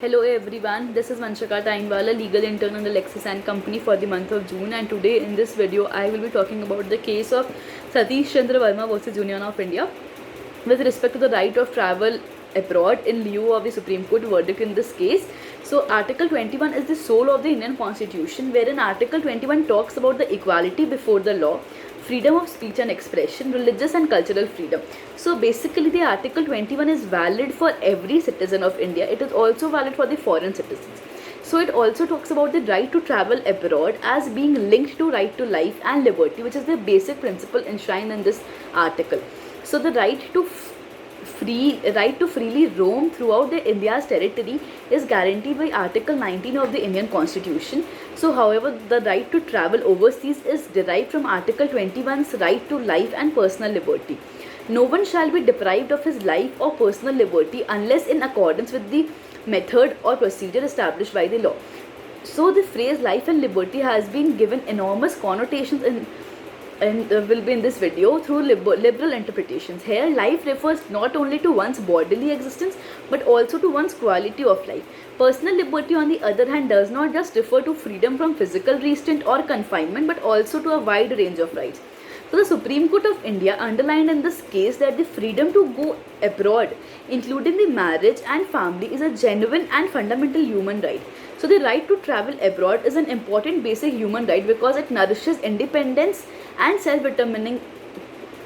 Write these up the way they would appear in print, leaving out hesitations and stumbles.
Hello everyone, this is Vanshika Tainwala, legal intern on the Lexis and Company for the month of June, and today in this video I will be talking about the case of Satish Chandra Verma versus Union of India with respect to the right of travel abroad in lieu of the Supreme Court verdict in this case. So Article 21 is the soul of the Indian Constitution, wherein Article 21 talks about the equality before the law, freedom of speech and expression, religious and cultural freedom. So basically the Article 21 is valid for every citizen of India. It is also valid for the foreign citizens. So it also talks about the right to travel abroad as being linked to right to life and liberty, which is the basic principle enshrined in this article. So the right to freely roam throughout the India's territory is guaranteed by Article 19 of the Indian Constitution. So however, the right to travel overseas is derived from Article 21's right to life and personal liberty. No one shall be deprived of his life or personal liberty unless in accordance with the method or procedure established by the law. So the phrase life and liberty has been given enormous connotations and will be in this video through liberal interpretations. Here, life refers not only to one's bodily existence but also to one's quality of life. Personal liberty, on the other hand, does not just refer to freedom from physical restraint or confinement but also to a wide range of rights. So the Supreme Court of India underlined in this case that the freedom to go abroad, including the marriage and family, is a genuine and fundamental human right. So the right to travel abroad is an important basic human right because it nourishes independence and self-determining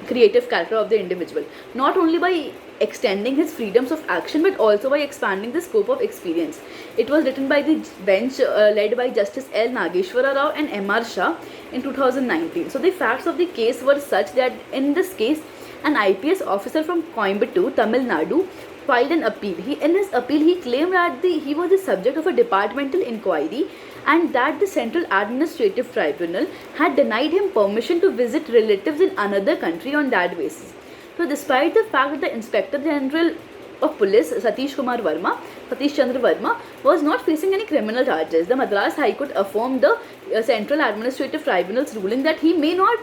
creative character of the individual, not only by extending his freedoms of action but also by expanding the scope of experience. It was written by the bench led by Justice L. Nageshwara Rao and M.R. Shah in 2019. So the facts of the case were such that in this case, an IPS officer from Coimbatore, Tamil Nadu, filed an appeal. In his appeal, he claimed that he was the subject of a departmental inquiry and that the Central Administrative Tribunal had denied him permission to visit relatives in another country on that basis. So despite the fact that the Inspector General of Police, Satish Chandra Verma, was not facing any criminal charges, the Madras High Court affirmed the Central Administrative Tribunal's ruling that he may not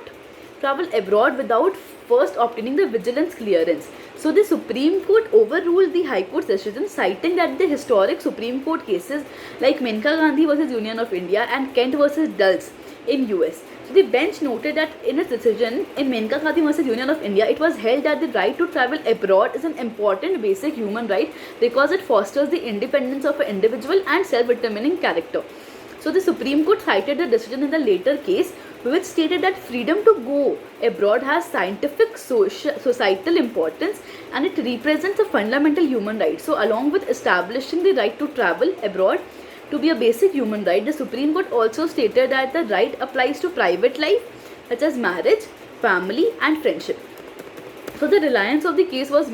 travel abroad without first obtaining the vigilance clearance. So the Supreme Court overruled the High Court's decision, citing that the historic Supreme Court cases like Menka Gandhi versus Union of India and Kent versus Dulles in US. So the bench noted that in its decision in Menka Gandhi versus Union of India, it was held that the right to travel abroad is an important basic human right because it fosters the independence of an individual and self-determining character. So the Supreme Court cited the decision in the later case, which stated that freedom to go abroad has scientific, societal importance and it represents a fundamental human right. So along with establishing the right to travel abroad to be a basic human right, the Supreme Court also stated that the right applies to private life such as marriage, family and friendship. So the reliance of the case was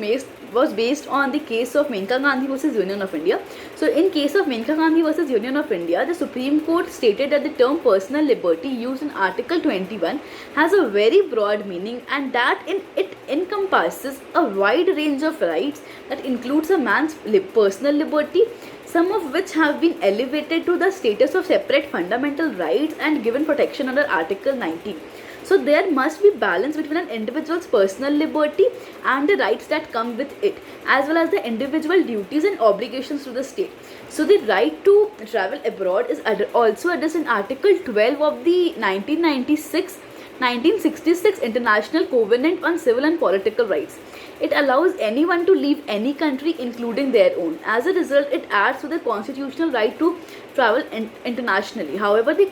based on the case of Menka Gandhi versus Union of India. So in case of Menka Gandhi versus Union of India, the Supreme Court stated that the term personal liberty used in Article 21 has a very broad meaning and that it encompasses a wide range of rights that includes a man's personal liberty, some of which have been elevated to the status of separate fundamental rights and given protection under Article 19. So there must be balance between an individual's personal liberty and the rights that come with it, as well as the individual duties and obligations to the state. So the right to travel abroad is also addressed in Article 12 of the 1966 International Covenant on Civil and Political Rights. It allows anyone to leave any country, including their own. As a result, it adds to the constitutional right to travel internationally. However, the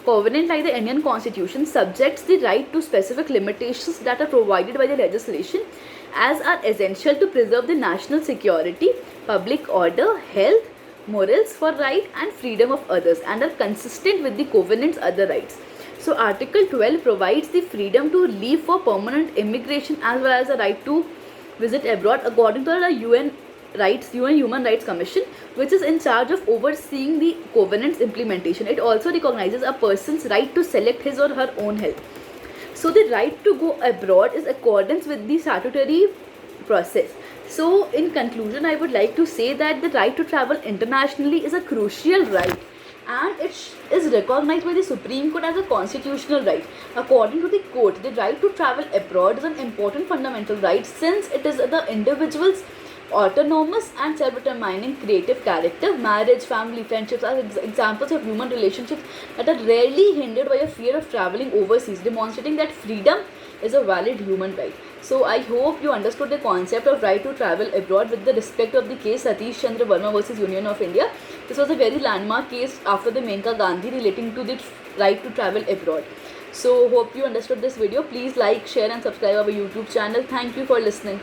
Covenant, like the Indian Constitution, subjects the right to specific limitations that are provided by the legislation as are essential to preserve the national security, public order, health, morals for right and freedom of others and are consistent with the Covenant's other rights. So Article 12 provides the freedom to leave for permanent immigration as well as the right to visit abroad according to the UN Human Rights Commission, which is in charge of overseeing the Covenant's implementation. It also recognizes a person's right to select his or her own health. So the right to go abroad is accordance with the statutory process. So in conclusion, I would like to say that the right to travel internationally is a crucial right and it is recognized by the Supreme Court as a constitutional right. According to the court, the right to travel abroad is an important fundamental right since it is the individual's autonomous and self-determining creative character. Marriage, family, friendships are examples of human relationships that are rarely hindered by a fear of traveling overseas, demonstrating that freedom is a valid human right. So I hope you understood the concept of right to travel abroad with the respect of the case Satish Chandra Verma versus Union of India. This was a very landmark case after the Menka Gandhi relating to the right to travel abroad. So hope you understood this video. Please like, share and subscribe our YouTube channel. Thank you for listening.